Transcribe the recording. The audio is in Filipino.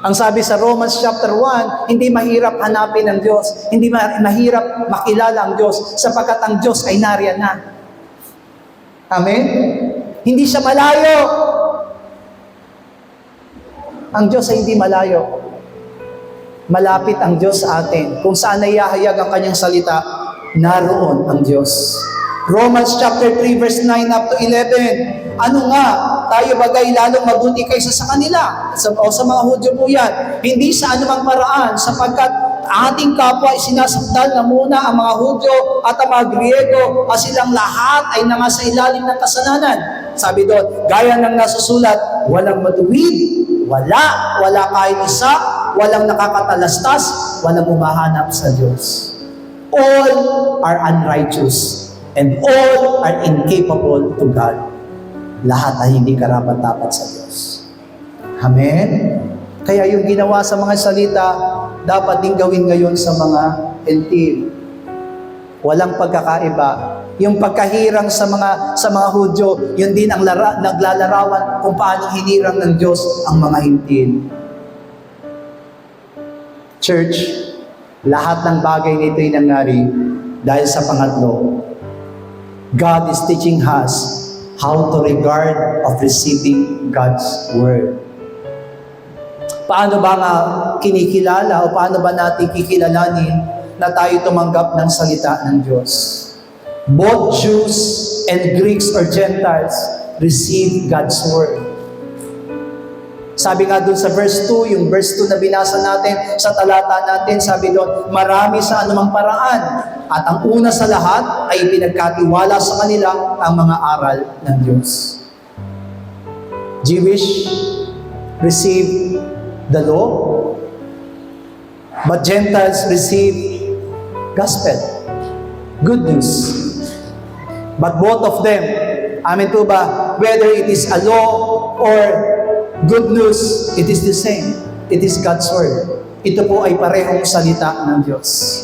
Ang sabi sa Romans chapter 1, hindi mahirap hanapin ang Diyos. Hindi mahirap makilala ang Diyos sapagkat ang Diyos ay nariyan na. Amen? Hindi siya malayo. Ang Diyos ay hindi malayo. Malapit ang Diyos sa atin. Kung saan naihahayag ang kanyang salita, naroon ang Diyos. Romans chapter 3 verse 9 up to 11. Ano nga? Tayo bagay lalong mabuti kaysa sa kanila. O sa mga Hudyo po yan. Hindi sa anumang paraan sapagkat ating kapwa ay sinasakdal na muna ang mga Hudyo at ang mga Griego at silang lahat ay nangasa ilalim ng kasalanan. Sabi doon, gaya ng nasusulat, walang matuwid, wala kahit isa, walang nakakatalastas, walang umahanap sa Diyos. All are unrighteous and all are incapable to God. Lahat ay hindi karapat-dapat sa Diyos. Amen? Kaya yung ginawa sa mga salita, dapat din gawin ngayon sa mga hentil. Walang pagkakaiba. Yung pagkahirang sa mga Hudyo, yun din ang naglalarawan kung paano hinirang ng Diyos ang mga hentil. Church, lahat ng bagay nito ay nangyari dahil sa pangatlo. God is teaching us how to regard of receiving God's Word. Paano ba nga kinikilala o paano ba natin kikilalanin na tayo tumanggap ng salita ng Diyos? Both Jews and Greeks or Gentiles receive God's Word. Sabi nga doon sa verse 2, yung verse 2 na binasa natin sa talata natin, sabi doon, marami sa anumang paraan. At ang una sa lahat ay pinagkatiwala sa kanila ang mga aral ng Diyos. Jewish receive the law, but Gentiles receive gospel, good news. But both of them, amen po ba, whether it is a law or good news, it is the same. It is God's Word. Ito po ay parehong salita ng Diyos.